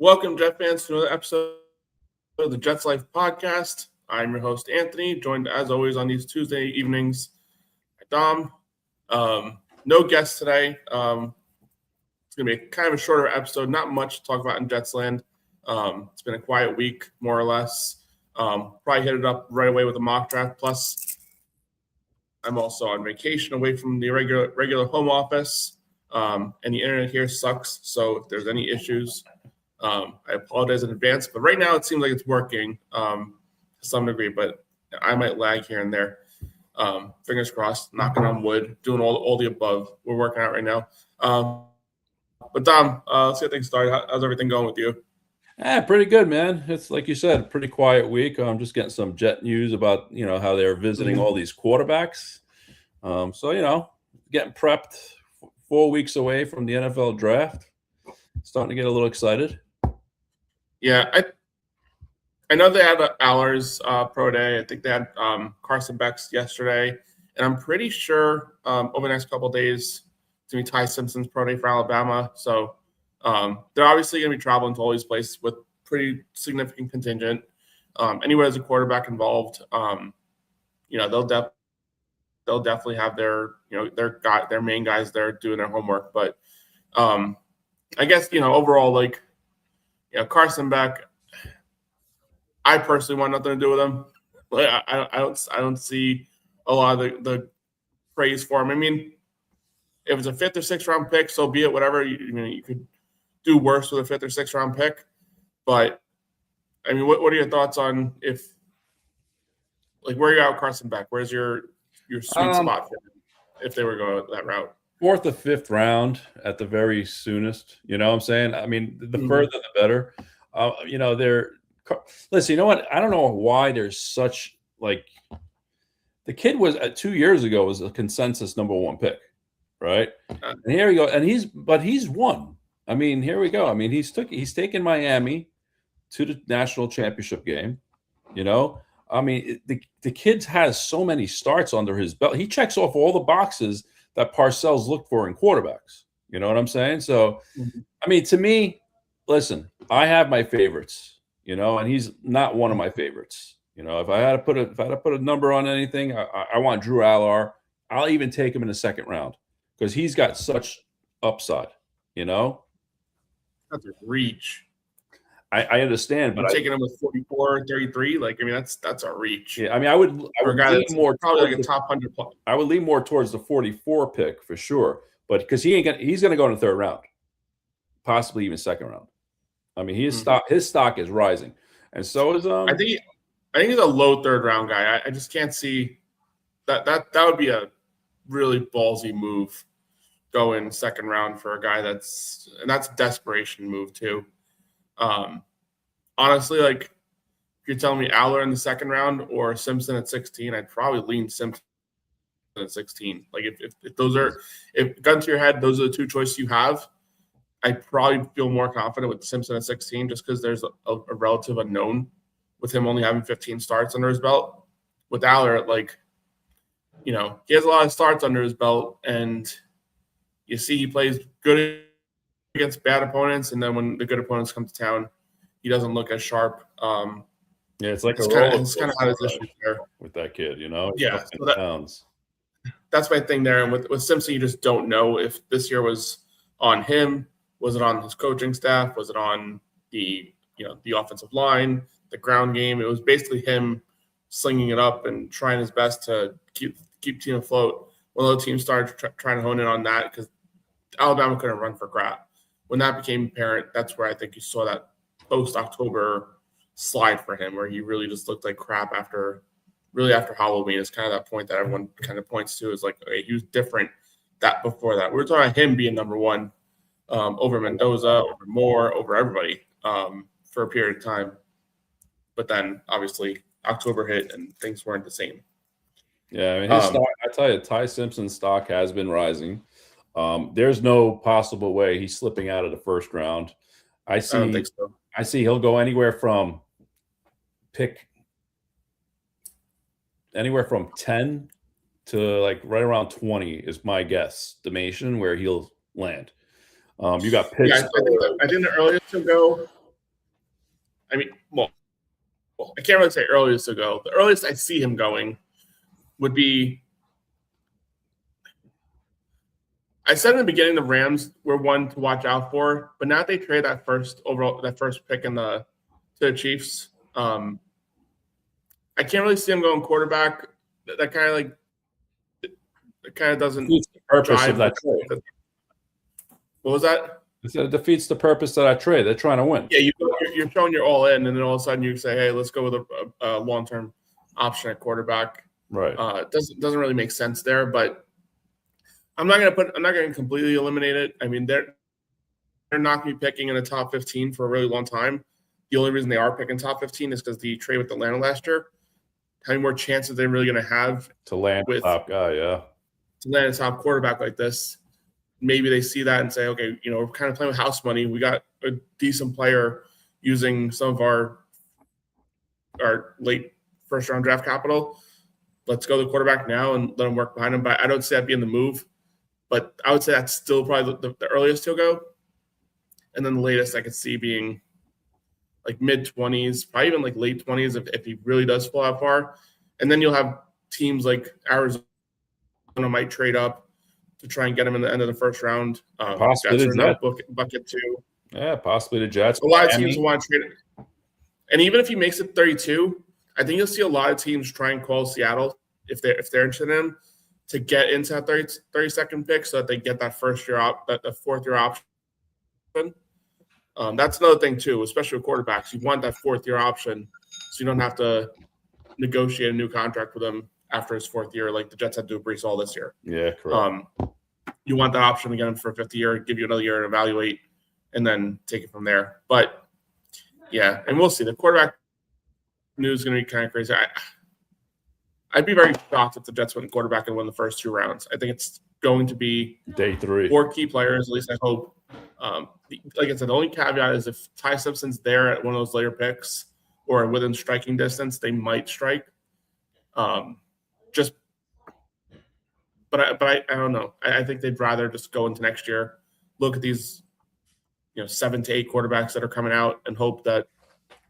Welcome, Jet fans, to another episode of the Jets Life podcast. I'm your host, Anthony, joined as always on these Tuesday evenings by Dom. No guests today. It's going to be kind of a shorter episode, not much to talk about in Jets land. It's been a quiet week, more or less. Probably hit it up right away with a mock draft. Plus, I'm also on vacation away from the regular home office, and the internet here sucks. So if there's any issues, I apologize in advance. But right now, it seems like it's working to some degree. But I might lag here and there. Fingers crossed, knocking on wood, doing all the above. We're working out right now. But Dom, let's get things started. How's everything going with you? Pretty good, man. It's like you said, pretty quiet week. I'm just getting some Jet news about, how they're visiting all these quarterbacks. So, getting prepped 4 weeks away from the NFL draft. Starting to get a little excited. Yeah, I know they had Allar's pro day. I think they had Carson Beck's yesterday. And I'm pretty sure over the next couple of days, it's going to be Ty Simpson's pro day for Alabama. So they're obviously going to be traveling to all these places with pretty significant contingent. Anywhere there's a quarterback involved, they'll definitely have their main guys there doing their homework. But I guess overall, Carson Beck, I personally want nothing to do with him. I don't see a lot of the praise for him. I mean, if it's a 5th or 6th round pick, so be it. Whatever you could do worse with a 5th or 6th round pick. But I mean, what are your thoughts on where you at with Carson Beck? Where's your sweet spot for him if they were going that route? 4th or 5th round at the very soonest. You know what I'm saying? I mean, the further the better. Listen, you know what? I don't know why there's such the kid was 2 years ago was a consensus number 1 pick, right? And here we go. And he's won. I mean, here we go. I mean, he's taken Miami to the national championship game. I mean, the kid has so many starts under his belt. He checks off all the boxes that Parcells looked for in quarterbacks. You know what I'm saying? So, I mean, to me, listen, I have my favorites, and he's not one of my favorites. If I had to put a number on anything, I want Drew Allar. I'll even take him in the 2nd round because he's got such upside. That's a reach. I understand, but taking him with 44, 33, that's a reach. Yeah, I mean, I would lean more probably a top 100. I would lean more towards the 44 pick for sure, but because he's going to go in the 3rd round, possibly even 2nd round. I mean, his stock is rising, and so is I think he's a low 3rd round guy. I just can't see that would be a really ballsy move, going 2nd round for a guy that's a desperation move too. Honestly, if you're telling me Allar in the 2nd round or Simpson at 16, I'd probably lean Simpson at 16. If gun to your head, those are the 2 choices you have, I'd probably feel more confident with Simpson at 16 just because there's a relative unknown with him only having 15 starts under his belt. With Allar, he has a lot of starts under his belt, and you see he plays good against bad opponents, and then when the good opponents come to town, he doesn't look as sharp. It's kind of how his issues there with that kid, Yeah, so that's my thing there. And with Simpson, you just don't know if this year was on him. Was it on his coaching staff? Was it on the offensive line, the ground game? It was basically him slinging it up and trying his best to keep team afloat. When other teams started trying to hone in on that, because Alabama couldn't run for crap. When that became apparent, that's where I think you saw that post-October slide for him, where he really just looked like crap after Halloween. It's kind of that point that everyone kind of points to is okay, he was different before that. We were talking about him being number 1 over Mendoza, over Moore, over everybody for a period of time. But then, obviously, October hit and things weren't the same. Yeah, I mean, his stock, I tell you, Ty Simpson's stock has been rising. There's no possible way he's slipping out of the 1st round. I don't think so. I see he'll go anywhere from 10 to right around 20 is my guesstimation where he'll land. You got Pittsburgh. Yeah, I think the earliest he'll go I mean, well, I can't really say earliest to go. The earliest I see him going would be. I said in the beginning the Rams were one to watch out for, but now that they trade that first pick to the Chiefs, I can't really see him going quarterback. That kind of doesn't defeats the purpose jive of that trade. What was that? It defeats the purpose of that trade. They're trying to win. Yeah, you're showing you're all in, and then all of a sudden you say, "Hey, let's go with a long-term option at quarterback." Right. It doesn't really make sense there, but I'm not gonna completely eliminate it. I mean, they're not going to be picking in the top 15 for a really long time. The only reason they are picking top 15 is because the trade with Atlanta last year. How many more chances they're really going to have to land with top guy? Yeah, to land a top quarterback like this. Maybe they see that and say, okay, we're kind of playing with house money. We got a decent player using some of our late first round draft capital. Let's go to the quarterback now and let him work behind him. But I don't see that being the move. But I would say that's still probably the earliest he'll go. And then the latest I could see being like mid-20s, probably even like late 20s if he really does fall out far. And then you'll have teams like Arizona might trade up to try and get him in the end of the first round. Possibly the Jets bucket too. Yeah, possibly the Jets. A lot of teams will want to trade it. And even if he makes it 32, I think you'll see a lot of teams try and call Seattle if they're interested in him to get into that 32nd pick so that they get that that fourth-year option. That's another thing too, especially with quarterbacks. You want that fourth-year option so you don't have to negotiate a new contract with him after his fourth year, like the Jets had to do with Brees Hall this year. Yeah, correct. You want that option to get him for a fifth year, give you another year to evaluate, and then take it from there. But yeah, and we'll see. The quarterback news is going to be kind of crazy. I'd be very shocked if the Jets win quarterback and win the first 2 rounds. I think it's going to be day 3. 4 key players, at least I hope. Like I said, the only caveat is if Ty Simpson's there at one of those later picks or within striking distance, they might strike. But I don't know. I think they'd rather just go into next year, look at these, 7 to 8 quarterbacks that are coming out, and hope that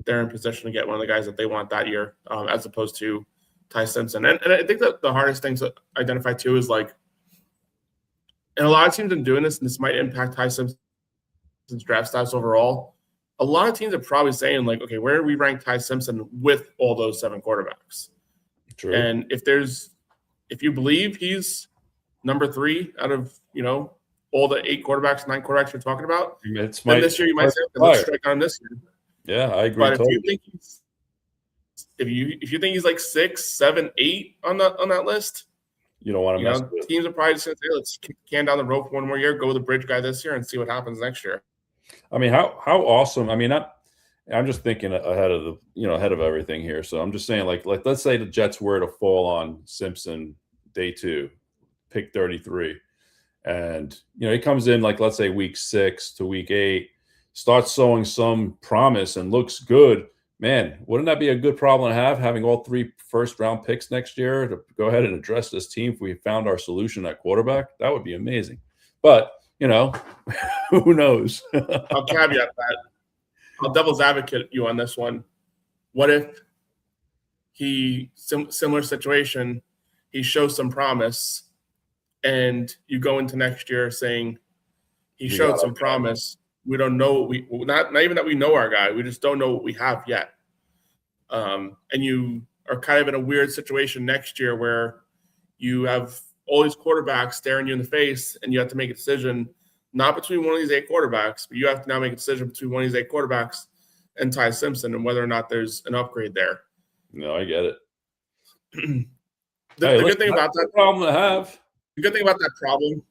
they're in position to get one of the guys that they want that year, as opposed to Ty Simpson. And I think that the hardest thing to identify too is like, and a lot of teams are doing this, and this might impact Ty Simpson's draft status overall. A lot of teams are probably saying like, okay, where do we rank Ty Simpson with all those 7 quarterbacks? True. And if you believe he's number 3 out of all the 9 quarterbacks you're talking about, then this year you might say, let's strike on him this year. Yeah, I agree. But if you think he's like 6, 7, 8 on that list, you don't want to mess with it. Teams are probably just going to say, let's kick the can down the road for one more year, go with the bridge guy this year, and see what happens next year. I mean, how awesome. I mean, I'm just thinking ahead of everything here. So I'm just saying, like let's say the Jets were to fall on Simpson day 2, pick 33, and he comes in like, let's say week 6 to week 8, starts showing some promise and looks good. Man, wouldn't that be a good problem to have, having all 3 first-round picks next year to go ahead and address this team if we found our solution at quarterback? That would be amazing. But, who knows? I'll caveat that. I'll devil's advocate you on this one. What if similar situation, he shows some promise, and you go into next year saying he showed some promise. We don't know not even that we know our guy. We just don't know what we have yet. And you are kind of in a weird situation next year where you have all these quarterbacks staring you in the face, and you have to make a decision not between one of these 8 quarterbacks, but you have to now make a decision between one of these 8 quarterbacks and Ty Simpson, and whether or not there's an upgrade there. No, I get it. The good thing about that problem to have. The good thing about that problem.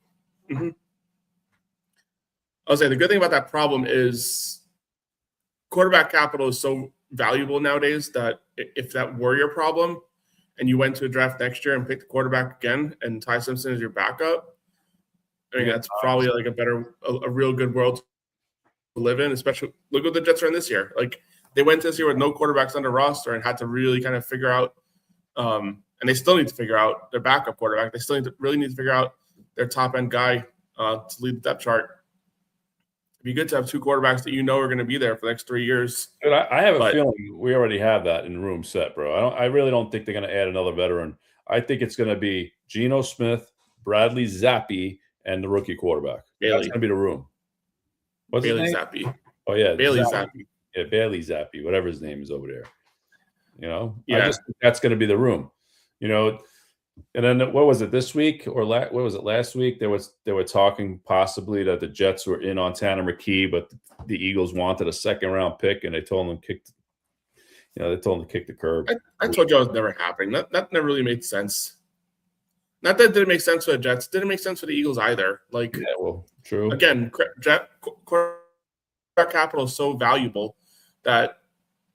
Mm-hmm. I'll say the good thing about that problem is quarterback capital is so valuable nowadays that if that were your problem and you went to a draft next year and picked the quarterback again and Ty Simpson is your backup, I mean, that's probably like a real good world to live in, especially look what the Jets are in this year. Like they went this year with no quarterbacks on the roster and had to really kind of figure out, and they still need to figure out their backup quarterback. They still need to figure out their top end guy to lead the depth chart. It'd be good to have two quarterbacks that are going to be there for the next 3 years. And I have a feeling we already have that in the room set, bro. I really don't think they're going to add another veteran. I think it's going to be Gino Smith, Bradley Zappe, and the rookie quarterback. Bailey. That's going to be the room. What's Bailey his name? Zappe. Oh, yeah. Bailey Zappe. Yeah, Bailey Zappe, whatever his name is over there. Yeah. I just think that's going to be the room. And then what was it this week or what was it last week? They were talking possibly that the Jets were in on Tanner McKee, but the Eagles wanted a second-round pick, and they told them to kick the curb. I told you it was never happening. That never really made sense. Not that it didn't make sense for the Jets. Didn't make sense for the Eagles either. Yeah, well, true. Again, quarterback capital is so valuable that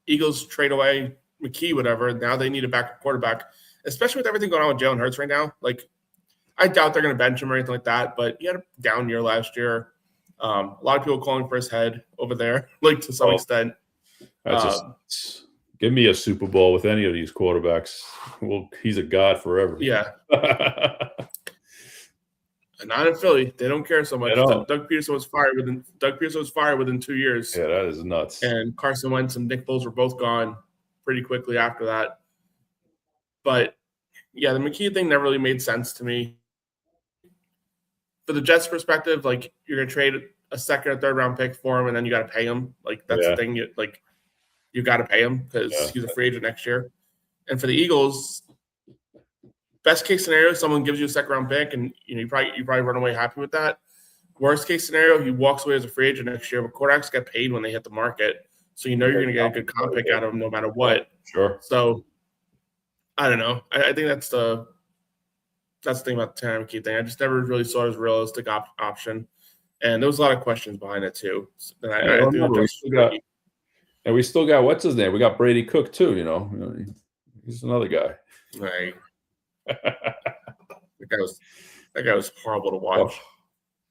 Eagles trade away McKee, whatever. Now they need a backup quarterback, especially with everything going on with Jalen Hurts right now. I doubt they're going to bench him or anything like that, but he had a down year last year. A lot of people calling for his head over there, to some extent. That's give me a Super Bowl with any of these quarterbacks. Well, he's a god forever. Yeah. Not in Philly. They don't care so much. Doug Peterson was fired within 2 years. Yeah, that is nuts. And Carson Wentz and Nick Foles were both gone pretty quickly after that. But yeah, the McKee thing never really made sense to me. For the Jets' perspective, you're gonna trade a second or third round pick for him, and then you got to pay him. That's the thing. You got to pay him because he's a free agent next year. And for the Eagles, best case scenario, someone gives you a second round pick, and you probably run away happy with that. Worst case scenario, he walks away as a free agent next year. But quarterbacks get paid when they hit the market, so you're going to get a good comp pick out of him no matter what. Sure. So I don't know. I think that's the thing about the Tanner McKee thing. I just never really saw it as a realistic option, and there was a lot of questions behind it too. And I think we still got what's his name? We got Brady Cook too. He's another guy. Right. that guy was horrible to watch.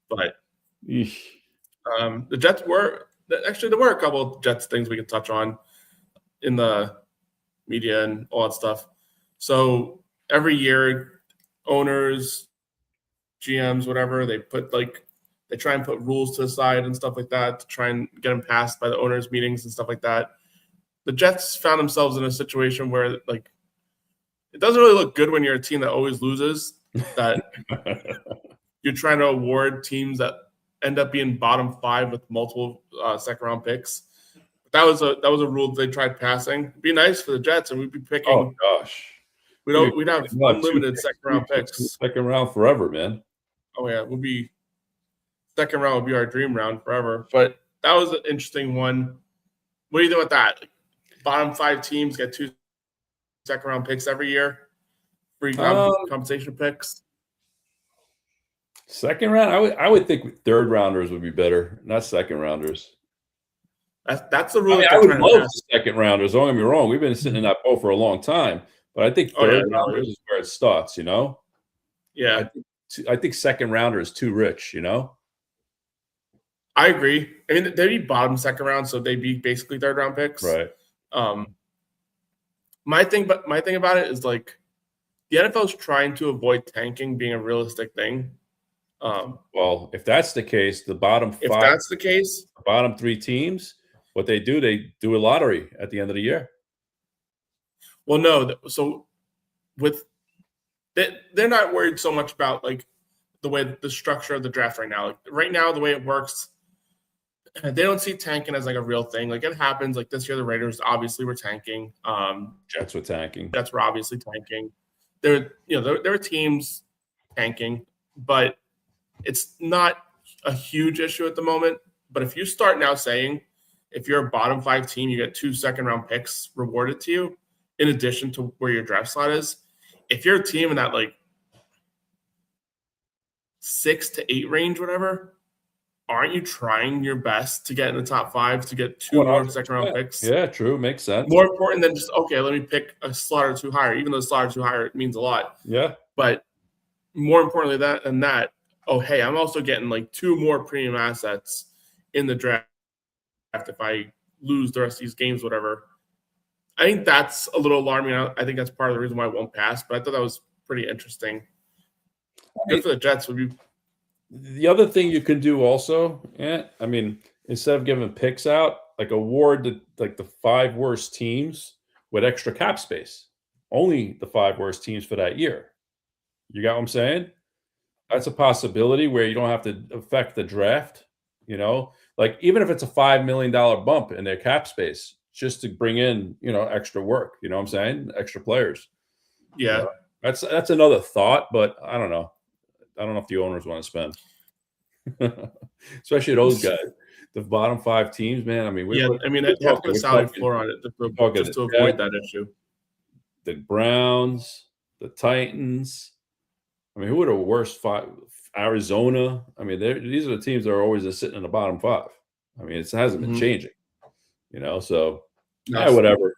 But the Jets were actually there were a couple of Jets things we could touch on in the media and all that stuff. So every year, owners, GMs, whatever, they put they try and put rules to the side and stuff like that to try and get them passed by the owners' meetings and stuff like that. The Jets found themselves in a situation where it doesn't really look good when you're a team that always loses, that you're trying to award teams that end up being bottom 5 with multiple second round picks. That was a rule that they tried passing. It'd be nice for the Jets, and we'd be picking. Oh gosh, we'd have unlimited second round picks. Second round forever, man. Oh yeah, second round would be our dream round forever. But that was an interesting one. What do you think about that? Bottom 5 teams get 2 second round picks every year, free compensation picks. Second round, I would think third rounders would be better, not second rounders. That's the rule. I would love the second rounders. Don't get me wrong. We've been sitting in that boat for a long time, but I think third rounders is where it starts. Yeah. I think second rounder is too rich. I agree. I mean, they'd be bottom second round, so they'd be basically third round picks. Right. My thing about it is the NFL is trying to avoid tanking being a realistic thing. Well, if that's the case, the bottom 5. If that's the case, the bottom 3 teams, what they do a lottery at the end of the year. Well, no. So they're not worried so much about the way the structure of the draft right now. Right now, the way it works, they don't see tanking as a real thing. It happens. This year, the Raiders obviously were tanking. Jets were tanking. Jets were obviously tanking. There were teams tanking, but it's not a huge issue at the moment. But if you start now saying if you're a bottom 5 team, you get 2 second round picks rewarded to you, in addition to where your draft slot is. If you're a team in that 6 to 8 range, whatever, aren't you trying your best to get in the top 5 to get 2 more second round picks? Yeah, true. Makes sense. More important than just, okay, let me pick a slot or 2 higher, even though the slot or 2 higher means a lot. Yeah. But more importantly than that, oh, hey, I'm also getting 2 more premium assets in the draft if I lose the rest of these games, whatever. I think that's a little alarming. I think that's part of the reason why it won't pass, but I thought that was pretty interesting. Good for the Jets would be The other thing you can do also, I mean, instead of giving picks out, like award the 5 worst teams with extra cap space. Only the 5 worst teams for that year. You got what I'm saying? That's a possibility where you don't have to affect the draft, Like, even if it's a $5 million bump in their cap space, just to bring in, extra work, you know what I'm saying? Extra players. Yeah. That's another thought, but I don't know. I don't know if the owners want to spend. Especially those guys. The bottom 5 teams, man. I mean, they have to put a salary floor on it just to avoid that issue. The Browns, the Titans. I mean, who are the worst 5? Arizona. I mean, these are the teams that are always just sitting in the bottom 5. I mean, it hasn't been changing, So, whatever.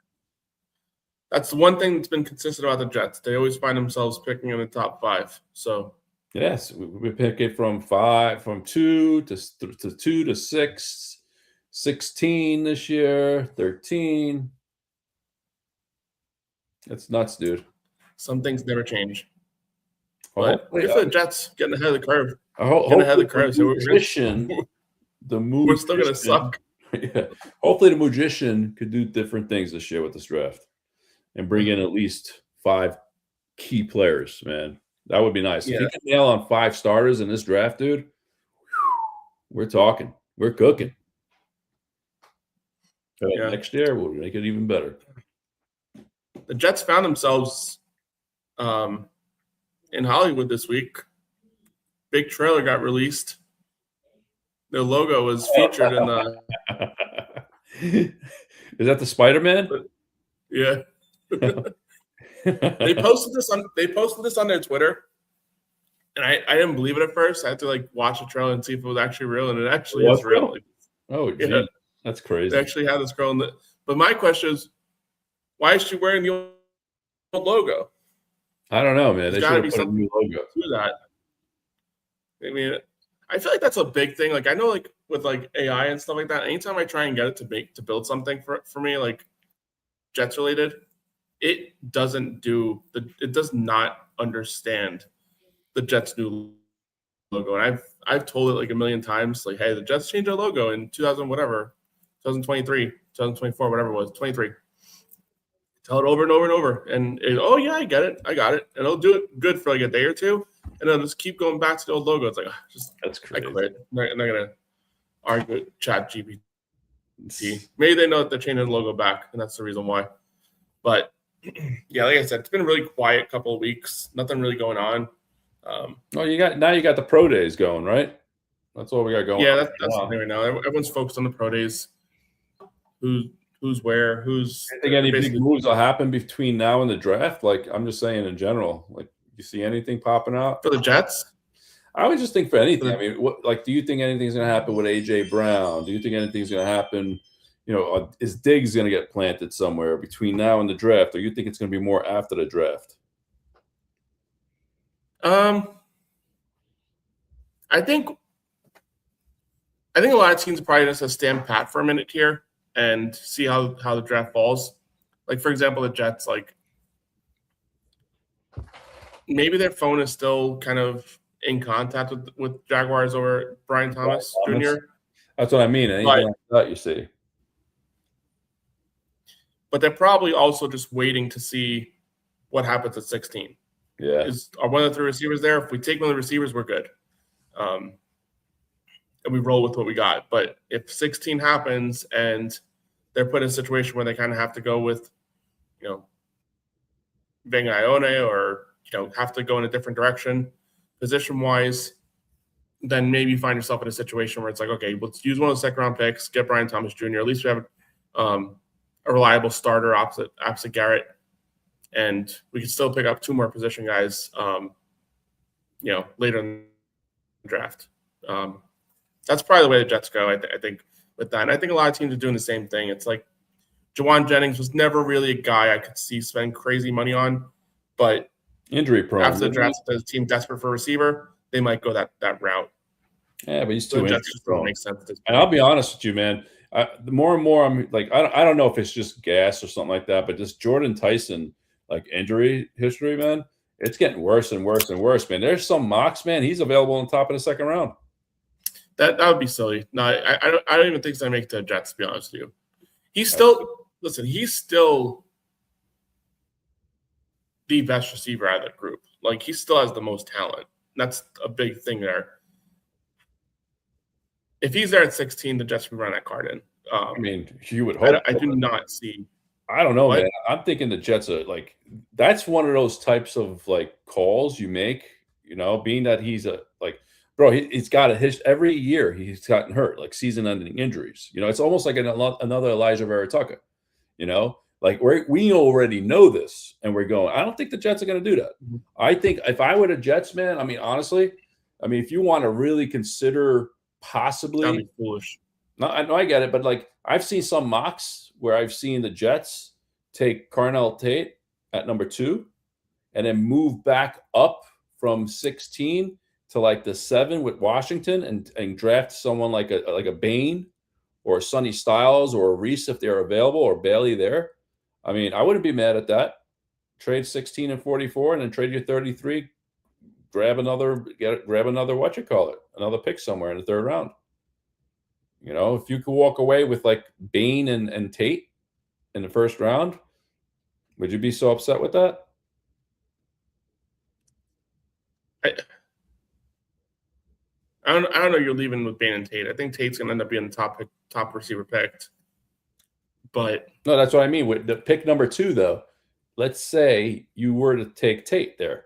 That's the one thing that's been consistent about the Jets. They always find themselves picking in the top 5. So, yes, we pick it from 2 to 6, 16 this year, 13. That's nuts, dude. Some things never change. But good for the Jets getting ahead of the curve. We're still going to suck. Yeah. Hopefully the magician could do different things this year with this draft and bring in at least 5 key players, man. That would be nice. Yeah. If he can nail on 5 starters in this draft, dude, we're talking. We're cooking. Next year, we'll make it even better. The Jets found themselves in Hollywood this week. Big trailer got released. Their logo was featured in the. Is that the Spider-Man? Yeah. They posted this on their Twitter, and I didn't believe it at first. I had to watch the trailer and see if it was actually real, and it actually is real. Yeah. That's crazy. They actually had this girl in but my question is, why is she wearing the old logo? I don't know, man. There's they should be have put a new logo to that. I mean, I feel like that's a big thing. I know, with AI and stuff like that. Anytime I try and get it to build something for me, Jets related, it does not understand the Jets new logo. And I've told it a million times, hey, the Jets changed their logo in 2023, 2024, whatever it was, 23. Tell it over and over and over. And yeah, I got it. And it'll do it good for a day or two. And it'll just keep going back to the old logo. It's that's crazy. I quit. I'm not going to argue with ChatGPT. Maybe they know that they're changing the logo back, and that's the reason why. But yeah, like I said, it's been a really quiet couple of weeks. Nothing really going on. You got the pro days going, right? That's all we got going. Yeah, that's the thing right now. Everyone's focused on the pro days. Who's where? Who's? I think any big moves will happen between now and the draft. I'm just saying in general. You see anything popping out for the Jets? I would just think for anything. I mean, do you think anything's going to happen with AJ Brown? Do you think anything's going to happen? Is Diggs going to get planted somewhere between now and the draft, or you think it's going to be more after the draft? I think a lot of teams are probably just going to stand pat for a minute here and see how the draft falls. For example, the Jets, maybe their phone is still kind of in contact with Jaguars over Brian Thomas Jr. That's what I mean. Anything like that, you see. But they're probably also just waiting to see what happens at 16. Yeah. Are one of the 3 receivers there? If we take one of the receivers, we're good. And we roll with what we got. But if 16 happens and they're put in a situation where they kind of have to go with, Vega Ione or, have to go in a different direction position-wise, then maybe you find yourself in a situation where it's okay, let's use one of the second-round picks, get Brian Thomas Jr. At least we have a reliable starter opposite Garrett, and we can still pick up 2 more position guys, later in the draft. That's probably the way the Jets go, I think, with that. And I think a lot of teams are doing the same thing. It's Jawan Jennings was never really a guy I could see spend crazy money on, but injury prone. After the draft, the team desperate for a receiver, they might go that route. Yeah, but he's too injury prone. Makes sense. And I'll be honest with you, man. The more and more I'm I don't know if it's just gas or something like that, but just Jordyn Tyson injury history, man. It's getting worse and worse and worse, man. There's some mocks, man. He's available on top of the second round. That would be silly. No, I don't even think he's gonna make the Jets. To be honest with you, he's still the best receiver out of that group. Like, he still has the most talent. That's a big thing there. If he's there at 16, the Jets would run that card in. I mean, you would hope. I do not see. I don't know, man. I'm thinking the Jets are like, that's one of those types of like calls you make, being that he's bro, he's got a history. Every year he's gotten hurt, like season-ending injuries. It's almost like another Elijah Vera Tucker, like we already know this, and we're going, I don't think the Jets are going to do that. Mm-hmm. I think if I were the Jets, man, I mean, honestly, if you want to really consider possibly, that'd be foolish. No, I know I get it, but like I've seen some mocks where I've seen the Jets take Carnell Tate at number 2 and then move back up from 16 to like the 7 with Washington and draft someone like a Bain or a Sonny Styles or a Reese if they're available, or Bailey there. I mean, I wouldn't be mad at that. Trade 16 and 44 and then trade your 33, grab another another pick somewhere in the third round. If you could walk away with like Bain and Tate in the first round, would you be so upset with that? I don't know. You're leaving with Bain and Tate. I think Tate's going to end up being the top receiver picked. But no, that's what I mean. With the pick number 2, though, let's say you were to take Tate there.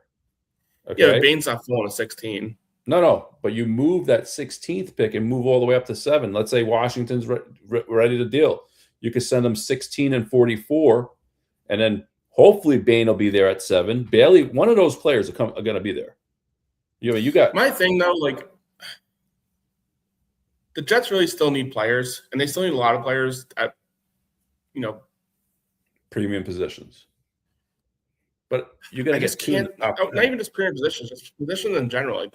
Okay. Yeah, Bain's not falling to 16. No, but you move that 16th pick and move all the way up to 7. Let's say Washington's ready to deal. You could send them 16 and 44, and then hopefully Bain will be there at 7. Bailey, one of those players are going to be there. You got my thing though. Like, the Jets really still need players, and they still need a lot of players at premium positions. But you got to get not even just premium positions, just positions in general. Like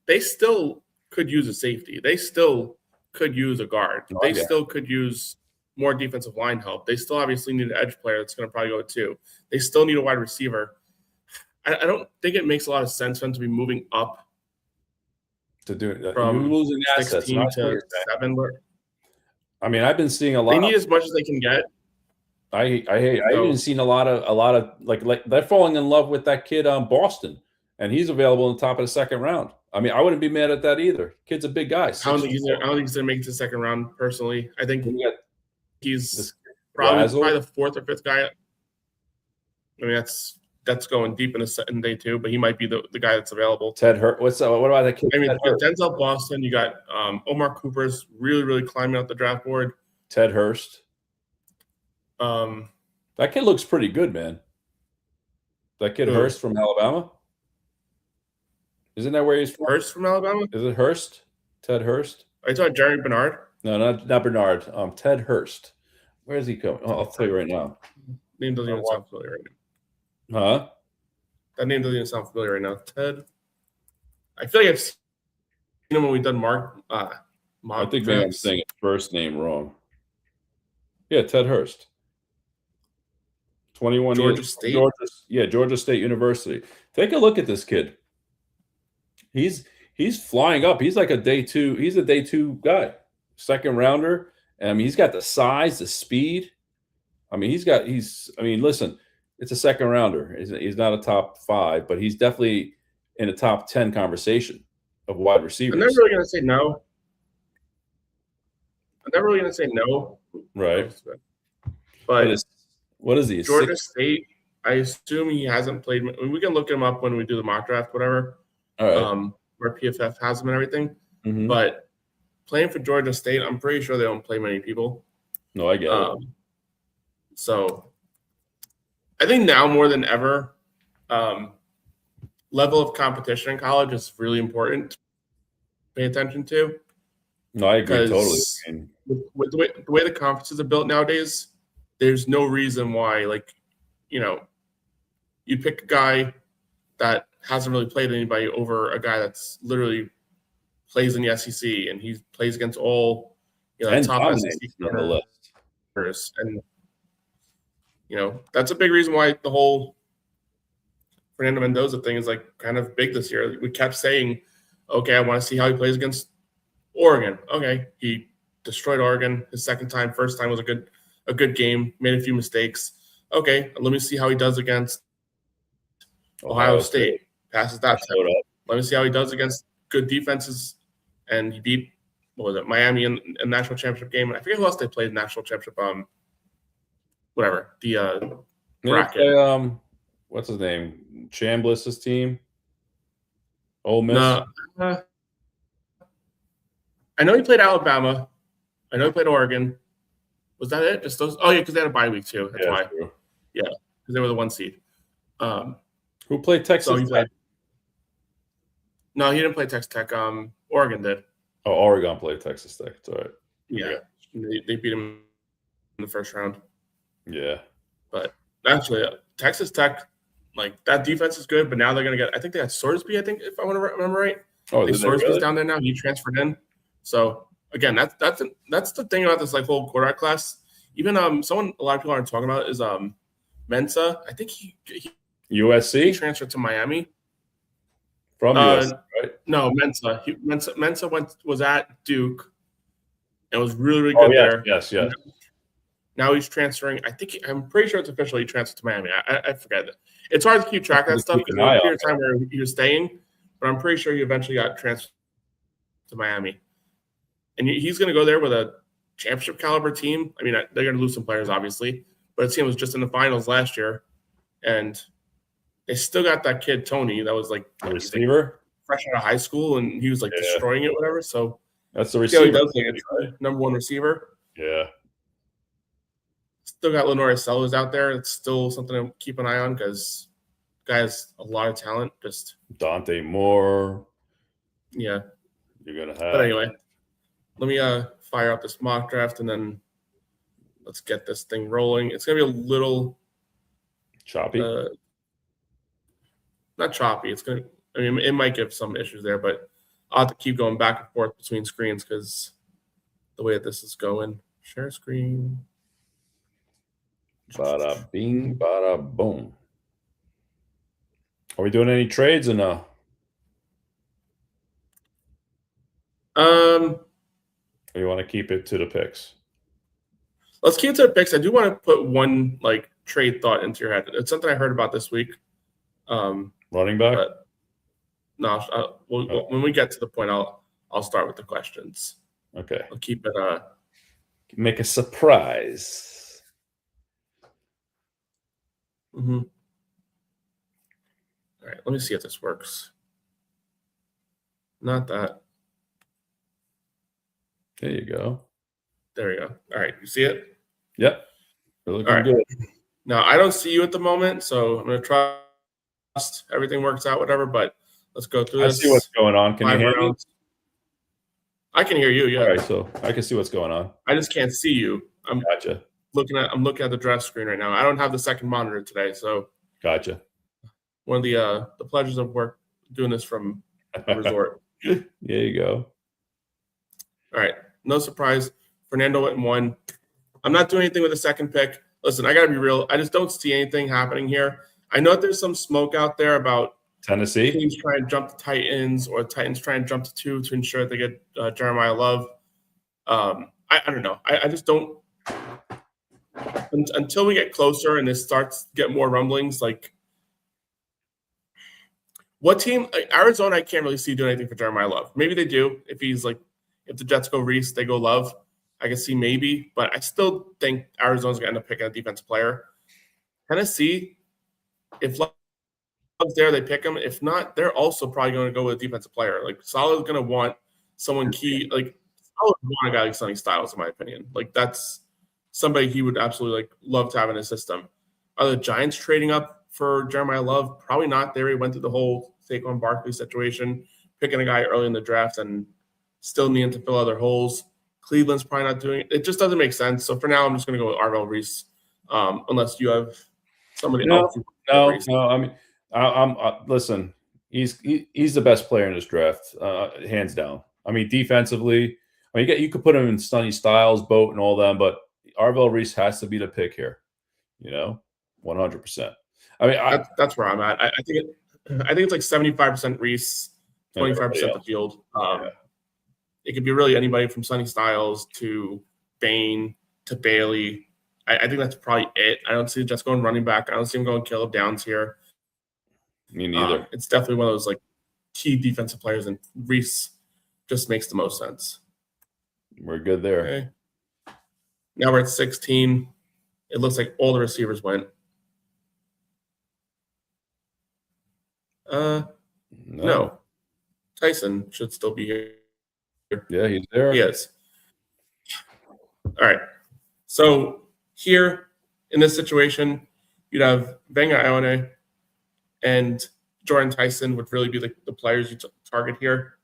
they still could use a safety. They still could use a guard. They still could use more defensive line help. They still obviously need an edge player that's going to probably go 2. They still need a wide receiver. I don't think it makes a lot of sense for them to be moving up to do it from losing assets 16 to 7. I mean, I've been seeing a lot. They need as much as they can get. I've even seen a lot of like they're falling in love with that kid on Boston, and he's available on the top of the second round. I mean, I wouldn't be mad at that either. Kid's a big guy. I don't think he's going to make it to the second round personally. I think he's probably the 4th or 5th guy. I mean, that's going deep in day 2, but he might be the guy that's available. Ted Hurt. What about that kid? I mean, Denzel Boston. You got Omar Cooper's really climbing up the draft board. Ted Hurst. That kid looks pretty good, man. That kid Hurst from Alabama. Isn't that where he's from? Hurst from Alabama? Is it Hurst? Ted Hurst? Are you talking Jerry Bernard? No, not Bernard. Ted Hurst. Where is he coming? Oh, I'll tell you right now. Name doesn't even sound familiar right now. Huh? That name doesn't even sound familiar right now. Ted. I feel like I've seen him when we've done I think maybe I'm saying his first name wrong. Yeah, Ted Hurst. 21 Georgia years. State. Georgia State University. Take a look at this kid. He's flying up. He's like a day 2. He's a day 2 guy, second rounder. I mean, he's got the size, the speed. I mean, listen, it's a second rounder. He's not a top 5, but he's definitely in a top 10 conversation of wide receivers. I'm never really going to say no. Right. But what is he? Georgia State, I assume he hasn't played. I mean, we can look him up when we do the mock draft, whatever. All right. Where PFF has him and everything. Mm-hmm. But playing for Georgia State, I'm pretty sure they don't play many people. No, I get it. So I think now more than ever, level of competition in college is really important to pay attention to. No, I agree totally. With the way the conferences are built nowadays, there's no reason why, you pick a guy that hasn't really played anybody over a guy that's literally plays in the SEC, and he plays against all top SEC on the list. And that's a big reason why the whole Fernando Mendoza thing is like kind of big this year. We kept saying, okay, I want to see how he plays against Oregon. Okay, he destroyed Oregon his second time. First time was a good game. Made a few mistakes. Okay, let me see how he does against Ohio State. Passes that test. Let me see how he does against good defenses. And he beat, what was it, Miami in a national championship game. I forget who else they played in national championship. Whatever the bracket. What's his name? Chambliss's team. Ole Miss. No, I know he played Alabama. I know he played Oregon. Was that it? Just those? Oh yeah, because they had a bye week too. That's why. True. Yeah, because they were the 1 seed. Who played Texas Tech? No, he didn't play Texas Tech. Oregon did. Oh, Oregon played Texas Tech. It's all right. Yeah. They beat him in the first round. Yeah. But actually, Texas Tech, like that defense is good, but now they're going to get – I think they had Sorsby, I think, if I want to remember right. Oh, Sorsby's really? Down there now. He transferred in. So, again, that's the thing about this like whole quarterback class. Even a lot of people aren't talking about is Mensa. I think he USC? He transferred to Miami. From USC, right? No, Mensa. Mensa was at Duke and was really good there. Yes. Now he's transferring. I'm pretty sure it's official. He transferred to Miami. I forget it. It's hard to keep track of that stuff because there was a period of time where he was staying, but I'm pretty sure he eventually got transferred to Miami. And he's going to go there with a championship caliber team. I mean, they're going to lose some players, obviously, but his team was just in the finals last year, and they still got that kid Tony that was like a receiver, fresh out of high school, and he was like destroying it, whatever. So that's the receiver. He does like number one receiver. Yeah. Still got Lenore Sellers out there. It's still something to keep an eye on because guy has a lot of talent. Just Dante Moore. Yeah. You're gonna have. But anyway, let me fire up this mock draft and then let's get this thing rolling. It's gonna be a little choppy. Not choppy. It might give some issues there, but I'll have to keep going back and forth between screens because the way that this is going. Share screen. Bada bing, bada boom. Are we doing any trades or no? Or you want to keep it to the picks? Let's keep it to the picks. I do want to put one like trade thought into your head. It's something I heard about this week. Running back? But no, when we get to the point, I'll start with the questions. Okay. I'll keep it. Make a surprise. Mm-hmm. All right, let me see if this works. Not that. There you go. There we go. All right, you see it? Yep. You're looking good. Now, I don't see you at the moment, so I'm going to trust everything works out, whatever, but let's go through this. I see what's going on. Can you hear me? I can hear you, yeah. All right, so I can see what's going on. I just can't see you. Gotcha. I'm looking at the draft screen right now. I don't have the second monitor today, so gotcha. One of the pleasures of work doing this from a resort. There you go. All right, no surprise. Fernando went and won. I'm not doing anything with the second pick. Listen, I got to be real. I just don't see anything happening here. I know that there's some smoke out there about Tennessee teams trying to jump to Titans or Titans trying to jump to 2 to ensure they get Jeremiah Love. I don't know. I just don't. Until we get closer and this starts to get more rumblings, like what team? Arizona, I can't really see doing anything for Jeremiah Love. Maybe they do if the Jets go Reese, they go Love. I can see maybe, but I still think Arizona's going to end up picking a defensive player. Tennessee, if Love's there, they pick him. If not, they're also probably going to go with a defensive player. Like Salah's going to want someone key. Like Salah would want a guy like Sonny Styles, in my opinion. Like that's somebody he would absolutely love to have in his system. Are the Giants trading up for Jeremiah Love? Probably not. They already went through the whole Saquon Barkley situation, picking a guy early in the draft and still needing to fill other holes. Cleveland's probably not doing it. It just doesn't make sense. So for now, I'm just going to go with Arvell Reese, unless you have somebody else. No. I mean, listen. He's the best player in this draft, hands down. I mean, defensively, you could put him in Sonny Styles, Boat, and all them, but Arvell Reese has to be the pick here. 100%. I mean, that's where I'm at. I think it's like 75% Reese, 25% the field. It could be really anybody from Sonny Styles to Bain to Bailey. I think that's probably it. I don't see Jets going running back. I don't see him going Caleb Downs here. Me neither. It's definitely one of those like key defensive players, and Reese just makes the most sense. We're good there. Okay. Now we're at 16. It looks like all the receivers went. No. Tyson should still be here. Yeah, he's there. He is. All right. So here in this situation, you'd have Benga Ione and Jordyn Tyson would really be the players you target here.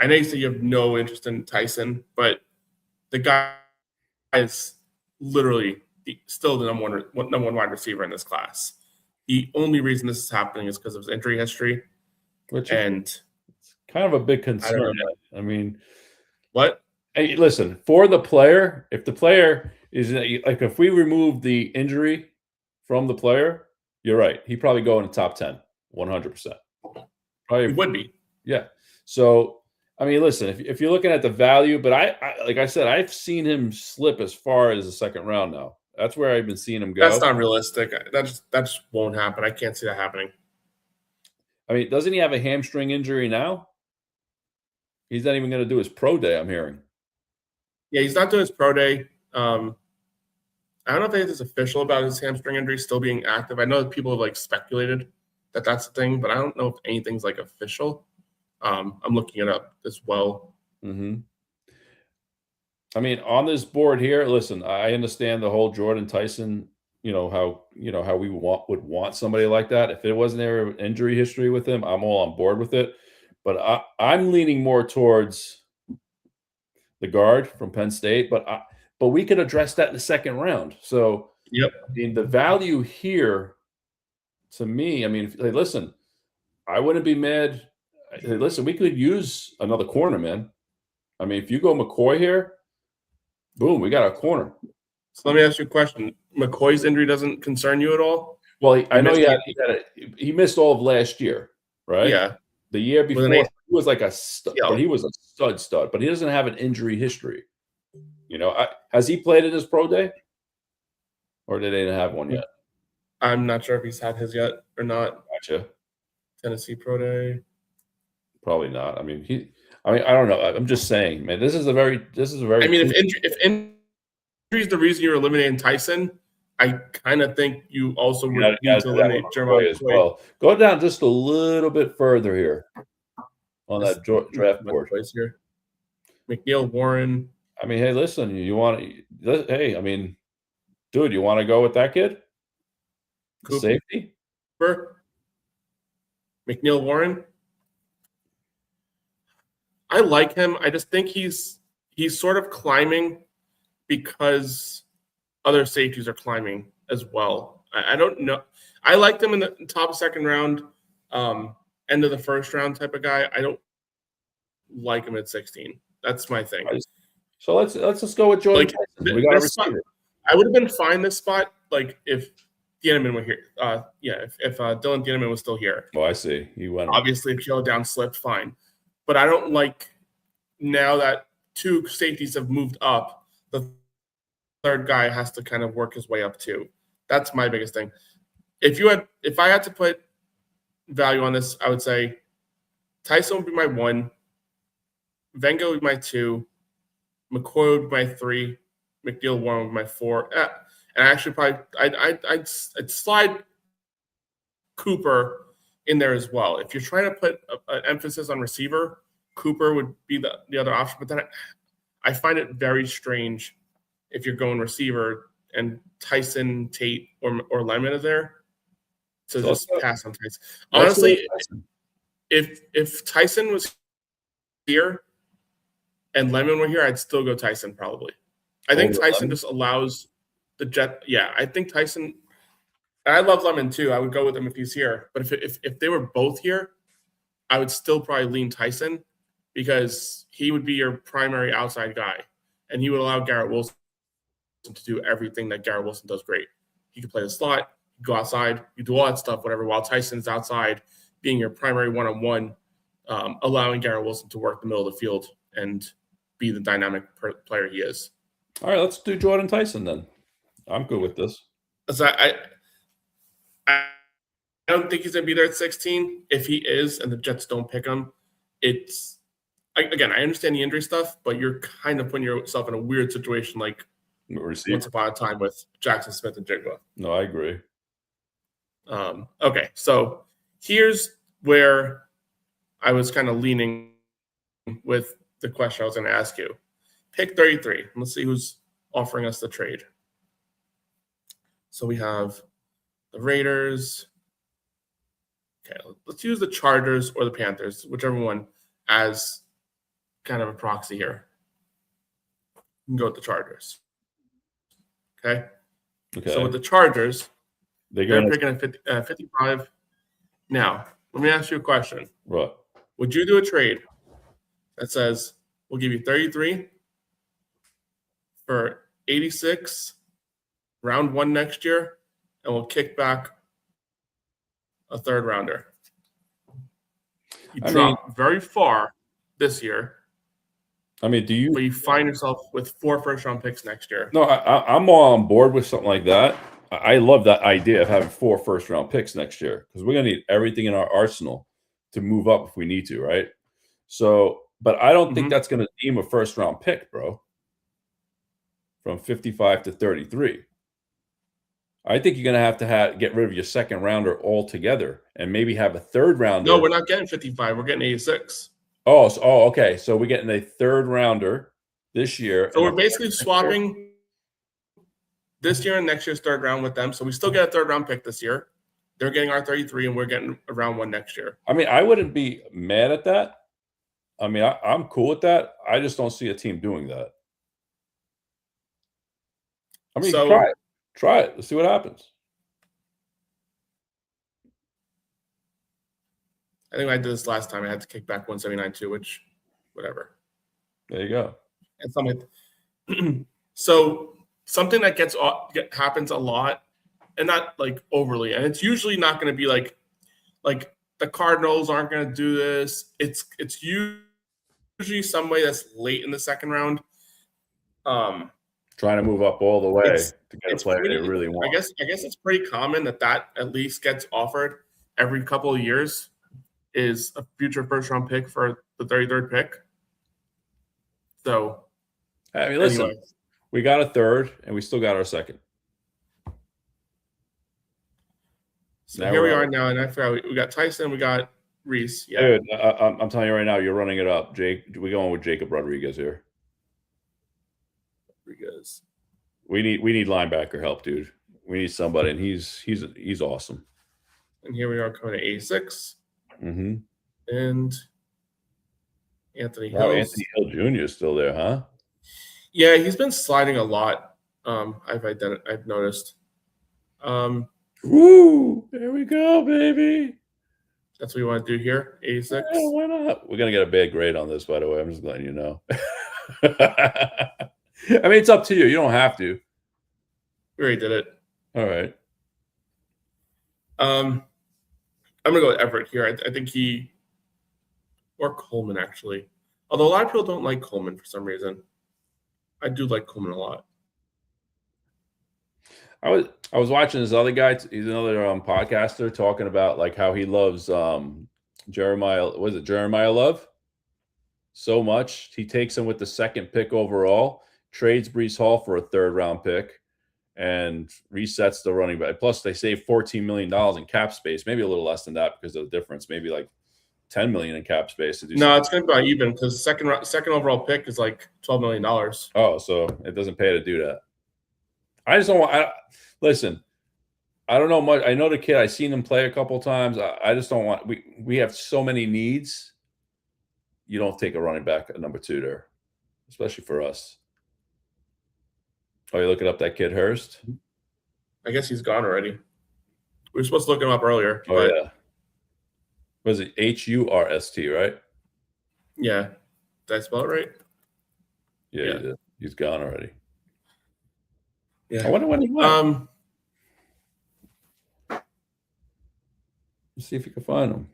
I know you say you have no interest in Tyson, but the guy is literally still the number one wide receiver in this class. The only reason this is happening is because of his injury history. It's kind of a big concern. I mean, what? Hey, listen, for the player, if the player is like, if we remove the injury from the player, you're right. He'd probably go in the top 10, 100%. Probably He would be. Yeah. So, I mean, listen, if you're looking at the value, but I like I said, I've seen him slip as far as the second round now. That's where I've been seeing him go. That's not realistic. That just won't happen. I can't see that happening. I mean, doesn't he have a hamstring injury now? He's not even going to do his pro day, I'm hearing. Yeah, he's not doing his pro day. I don't know if anything's official about his hamstring injury still being active. I know that people have like speculated that that's the thing, but I don't know if anything's like official. I'm looking it up as well. Mm-hmm. I mean, on this board here, listen, I understand the whole Jordyn Tyson, how we would want somebody like that. If it wasn't there an injury history with him, I'm all on board with it. But I'm leaning more towards the guard from Penn State. But we could address that in the second round. So, yep. I mean, the value here, to me, I mean, hey, listen, I wouldn't be mad. Hey, listen, we could use another corner, man. I mean, if you go McCoy here, boom, we got a corner. So let me ask you a question. McCoy's injury doesn't concern you at all? Well, I know he missed all of last year, right? Yeah. The year before, he was like a stud, but he was a stud, but he doesn't have an injury history. Has he played in his pro day? Or did they have one yet? I'm not sure if he's had his yet or not. Gotcha. Tennessee pro day. Probably not. I mean, I don't know. I'm just saying, man, this is a very I mean, if injury is the reason you're eliminating Tyson, I kind of think you also would need to eliminate Jeremiah as well. Go down just a little bit further here on that draft board. Here. McNeil, Warren. I mean, hey, listen, hey, I mean, dude, you want to go with that kid? Cooper. Safety? McNeil, Warren. I like him. I just think he's sort of climbing because other safeties are climbing as well. I don't know. I liked him in the top of second round, end of the first round type of guy. I don't like him at 16. That's my thing. So let's just go with Jordyn Tyson. We got a receiver. I would have been fine this spot, like if Dieneman were here. If Dylan Dieneman was still here. Oh, I see. He went. Obviously, if Kilo down slipped, fine. But I don't like now that two safeties have moved up, the third guy has to kind of work his way up too. That's my biggest thing. If I had to put value on this, I would say Tyson would be my 1, Venga would be my 2, McCoy would be my 3, McNeil Warren would be my 4. And actually probably I'd slide Cooper in there as well. If you're trying to put an emphasis on receiver, Cooper would be the other option. But then I find it very strange if you're going receiver and Tyson, Tate, or Lemon is there to just pass on Tyson. Honestly, if Tyson was here and Lemon were here, I'd still go Tyson probably. I think Tyson just allows the Jet. Yeah, I think Tyson. And I love Lemon too. I would go with him if he's here. But if they were both here, I would still probably lean Tyson because he would be your primary outside guy, and he would allow Garrett Wilson to do everything that Garrett Wilson does great. He can play the slot, go outside, you do all that stuff, whatever, while Tyson's outside being your primary one-on-one, allowing Garrett Wilson to work the middle of the field and be the dynamic player he is. All right, let's do Jordyn Tyson then. I'm good with this. So I don't think he's going to be there at 16. If he is and the Jets don't pick him, again, I understand the injury stuff, but you're kind of putting yourself in a weird situation like once upon a time with Jackson Smith and Jigba. No, I agree. Okay, so here's where I was kind of leaning with the question I was going to ask you. Pick 33. Let's see who's offering us the trade. So we have the Raiders. Okay, let's use the Chargers or the Panthers, whichever one, as kind of a proxy here. You can go with the Chargers. Okay. So with the Chargers, they're picking at 55. Now, let me ask you a question. What? Would you do a trade that says we'll give you 33 for 86 round 1 next year, and we'll kick back a third rounder? You drop very far this year. I mean, but you find yourself with 4 first-round picks next year? No, I'm all on board with something like that. I love that idea of having 4 first-round picks next year because we're going to need everything in our arsenal to move up if we need to, right? So, but I don't think that's going to deem a first-round pick, bro, from 55 to 33. I think you're going to have get rid of your second rounder altogether and maybe have a third rounder. No, we're not getting 55. We're getting 86. Okay. So we're getting a third rounder this year. So we're basically swapping this year and next year's third round with them. So we still get a third round pick this year. They're getting our 33, and we're getting a round 1 next year. I mean, I wouldn't be mad at that. I mean, I'm cool with that. I just don't see a team doing that. I mean, try it. Let's see what happens. I think I did this last time. I had to kick back 179 too, which, whatever. There you go. And something. So something that happens a lot, and not like overly, and it's usually not going to be like the Cardinals aren't going to do this. It's usually some way that's late in the second round. Trying to move up all the way to get a player they really want. I guess it's pretty common that at least gets offered every couple of years. Is a future first-round pick for the 33rd pick. So, I mean, listen, we got a third, and we still got our second. So here we are now, and I forgot we got Tyson, we got Reese. Yeah. Dude, I'm telling you right now, you're running it up, Jake. We're going with Jacob Rodriguez here. Rodriguez. We need linebacker help, dude. We need somebody, and he's awesome. And here we are coming to 86. Mm-hmm. And Anthony Hill. Wow, Anthony Hill Jr. is still there, huh? Yeah, he's been sliding a lot. I've noticed. Woo! There we go, baby. That's what you want to do here, 86. Yeah, why not? We're gonna get a bad grade on this, by the way. I'm just letting you know. I mean, it's up to you. You don't have to. We already did it. All right. I'm going to go with Everett here. I think or Coleman, actually. Although a lot of people don't like Coleman for some reason. I do like Coleman a lot. I was watching this other guy. He's another podcaster talking about like how he loves Jeremiah Love so much. He takes him with the second pick overall, trades Breece Hall for a third round pick, and resets the running back. Plus, they save $14 million in cap space, maybe a little less than that because of the difference, maybe like $10 million in cap space. To do no, it's going to be about even because second overall pick is like $12 million. Oh, so it doesn't pay to do that. I just don't want. Listen, I don't know much. I know the kid. I've seen him play a couple of times. I just don't want. We have so many needs. You don't take a running back at number 2 there, especially for us. Oh, you're looking up that kid Hurst? I guess he's gone already. We were supposed to look him up earlier. Oh, yeah. Was it Hurst, right? Yeah. Did I spell it right? Yeah. He did. He's gone already. Yeah. I wonder when he went. Let's see if you can find him.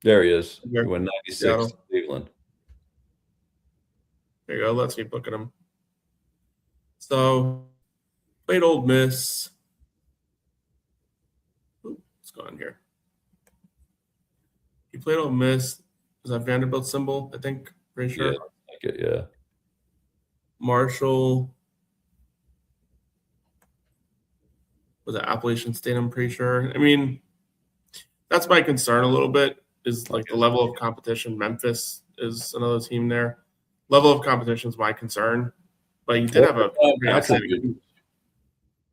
There he is. He Here. went 96 Seattle. to Cleveland. There you go. Let's keep looking at him. So, played Old Miss. Ooh, what's going on here? He played Old Miss. Is that Vanderbilt symbol? I think. Pretty sure. Yeah. Marshall. Was it Appalachian State? I'm pretty sure. I mean, that's my concern a little bit. Is like the level of competition. Memphis is another team there. Level of competition is my concern. But he did have a pretty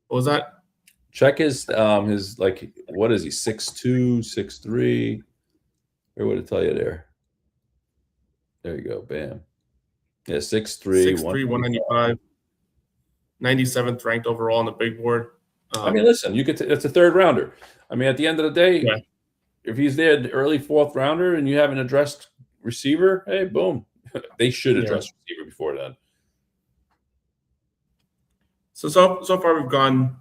what was that? Check his like, what is he, 6'2", 6'3"? Where would it tell you there? There you go, bam. Yeah, 6'3", 6'3", 195. 97th ranked overall on the big board. I mean, listen, you could. It's a third rounder. I mean, at the end of the day, if he's there, the early fourth rounder, and you haven't addressed receiver, hey, boom, they should address receiver before then. So far we've gone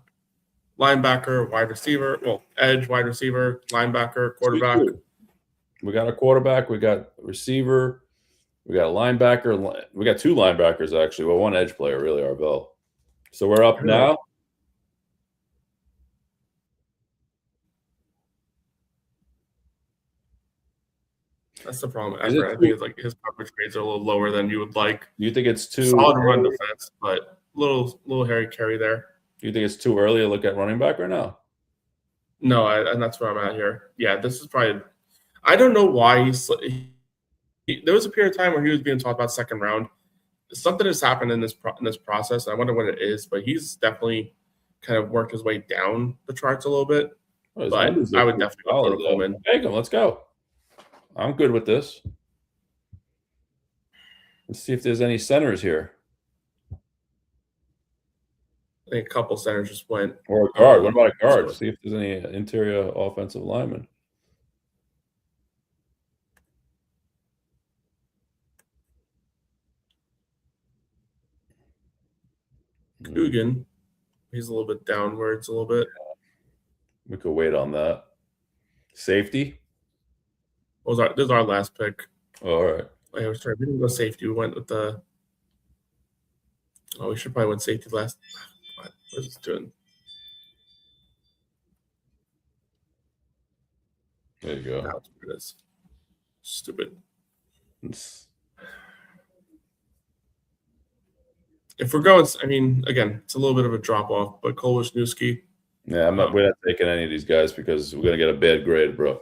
linebacker, wide receiver, edge, wide receiver, linebacker, quarterback. We got a quarterback. We got a receiver. We got a linebacker. We got two linebackers actually. Well, one edge player really, Arvell. So we're up now. That's the problem. I think it's like his coverage grades are a little lower than you would like. You think it's too solid run defense, but little hairy carry there. Do you think it's too early to look at running back right now? No, and that's where I'm at here. Yeah, this is probably. I don't know why there was a period of time where he was being talked about second round. Something has happened in this process. I wonder what it is, but he's definitely kind of worked his way down the charts a little bit. But I would definitely go to Coleman. Take him. Let's go. I'm good with this. Let's see if there's any centers here. I think a couple centers just went. Or a guard. What about a guard? See if there's any interior offensive linemen. Coogan. He's a little bit downwards a little bit. We could wait on that. Safety? This is our last pick. All right. I was sorry, we didn't go safety. We went with the. Oh, we should probably went safety last. What is this doing? There you go. That's what it is. Stupid. If we're going, I mean, again, it's a little bit of a drop off, but Cole Wisniewski. Yeah, we're not taking any of these guys because we're gonna get a bad grade, bro.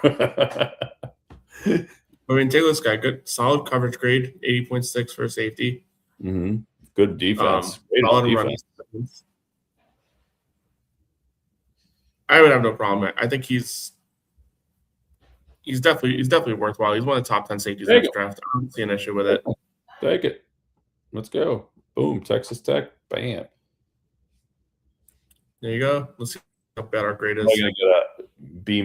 I mean, take this guy. Good, solid coverage grade, 80.6 for safety. Mm-hmm. Good defense. Solid defense. I would have no problem. I think he's definitely worthwhile. He's one of the top 10 safeties in this draft. I don't see an issue with it. Take it. Let's go. Boom. Texas Tech. Bam. There you go. Let's see how bad our grade is. I'm gonna get a B-.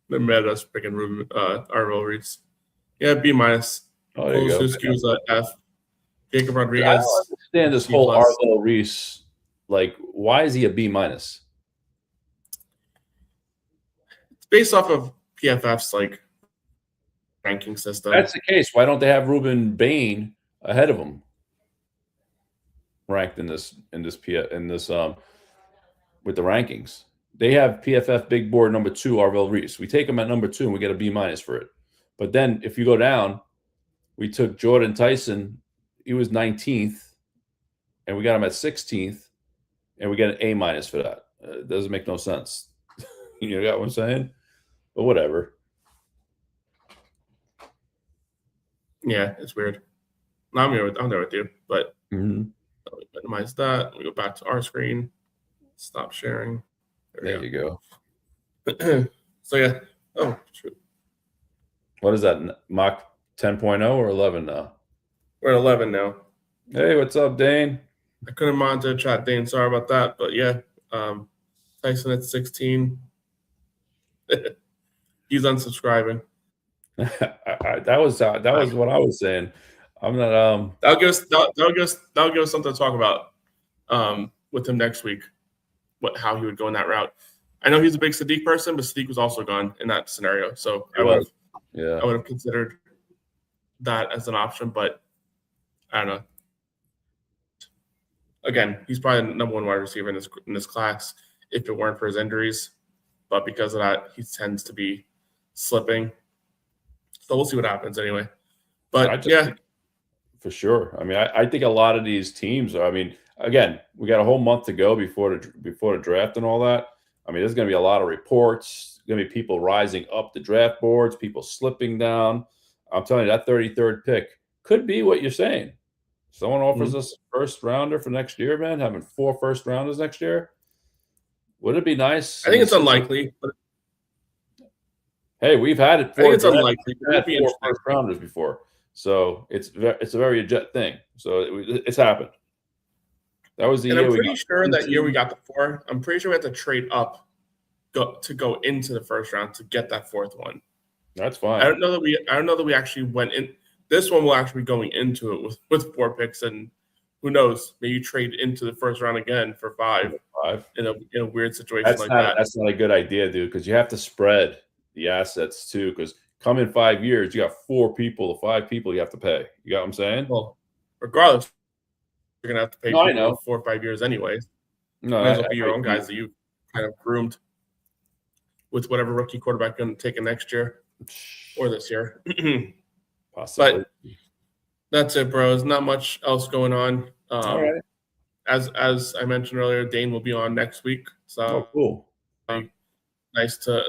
They mad at us picking Arvell Reese. Yeah, B-. Oh, there you go. Was an F. Jacob Rodriguez. I don't understand this whole Arvell Reese. Like, why is he a B-? It's based off of PFF's like ranking system. That's the case. Why don't they have Ruben Bain ahead of him? Ranked in this with the rankings. They have PFF big board number 2, Arvell Reese. We take him at number 2 and we get a B- for it. But then if you go down, we took Jordyn Tyson. He was 19th, and we got him at 16th, and we get an A- for that. It doesn't make no sense. You got what I'm saying? But whatever. Yeah, it's weird. I'm there with you, but minimize that. We go back to our screen. Stop sharing. There you go. So yeah. Oh, true. What is that? Mach 10.0 or 11 now? We're at 11 now. Hey, what's up, Dane? I couldn't monitor chat, Dane. Sorry about that, but yeah, Tyson at 16. He's unsubscribing. That was what I was saying. I'm not. That'll give us something to talk about with him next week. How he would go in that route. I know he's a big Sadiq person, but Sadiq was also gone in that scenario. So I would have considered that as an option, but I don't know. Again, he's probably the number one wide receiver in this class if it weren't for his injuries. But because of that, he tends to be slipping. So we'll see what happens anyway. But yeah. For sure. I mean, I think a lot of these teams are, I mean, again, we got a whole month to go before the draft and all that. I mean, there's going to be a lot of reports. There's going to be people rising up the draft boards, people slipping down. I'm telling you, that 33rd pick could be what you're saying. Someone offers us a first rounder for next year, man, having 4 first rounders next year. Would it be nice? I think it's unlikely. But hey, we've had it. I think it's unlikely. We've had 4 first rounders before. So it's a very legit thing. So it's happened. That was the year. I'm pretty sure that year we got the 4. I'm pretty sure we had to trade up to go into the first round to get that 4th one. That's fine. I don't know that we actually went in. This one will actually be going into it with 4 picks, and who knows? Maybe you trade into the first round again for 5 in a weird situation that. That's not a good idea, dude, because you have to spread the assets too. Because come in 5 years, you got 5 people you have to pay. You got what I'm saying? Well, regardless, you're gonna have to pay people 4 or 5 years anyways. No, might as well be your own guys that you kind of groomed with whatever rookie quarterback going to take it next year or this year. Possibly. But that's it, bro. There's not much else going on. All right. As I mentioned earlier, Dane will be on next week. So cool. Nice to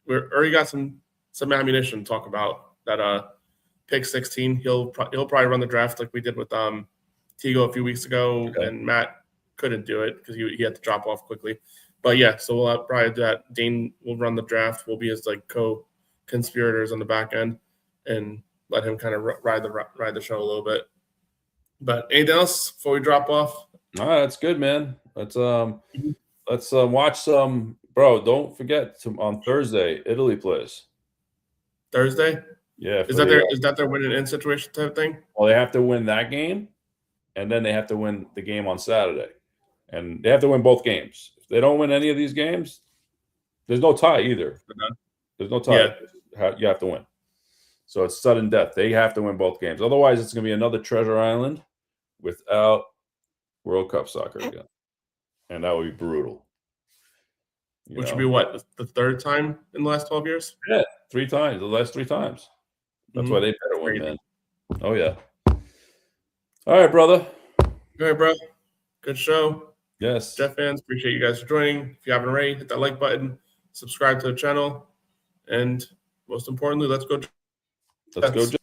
we already got some ammunition to talk about that. Pick 16. He'll probably run the draft like we did with Tigo a few weeks ago, and Matt couldn't do it because he had to drop off quickly. But yeah, so we'll probably do that. Dane will run the draft. We'll be his like co-conspirators on the back end and let him kind of ride the show a little bit. But anything else before we drop off? All right, that's good, man. Let's watch some. Bro, don't forget on Thursday, Italy plays. Thursday? Yeah. Is that their win and in situation type thing? Well, they have to win that game, and then they have to win the game on Saturday. And they have to win both games. If they don't win any of these games, there's no tie either. There's no tie. Yeah. You have to win. So it's sudden death. They have to win both games. Otherwise, it's going to be another Treasure Island without World Cup soccer again. And that would be brutal. Which would be what? The 3rd time in the last 12 years? Yeah, 3 times. The last 3 times. That's why they better win, man. Oh, yeah. All right, brother. All right, bro. Good show. Yes. Jeff fans, appreciate you guys for joining. If you haven't already, hit that like button, subscribe to the channel, and most importantly, let's go. Let's go.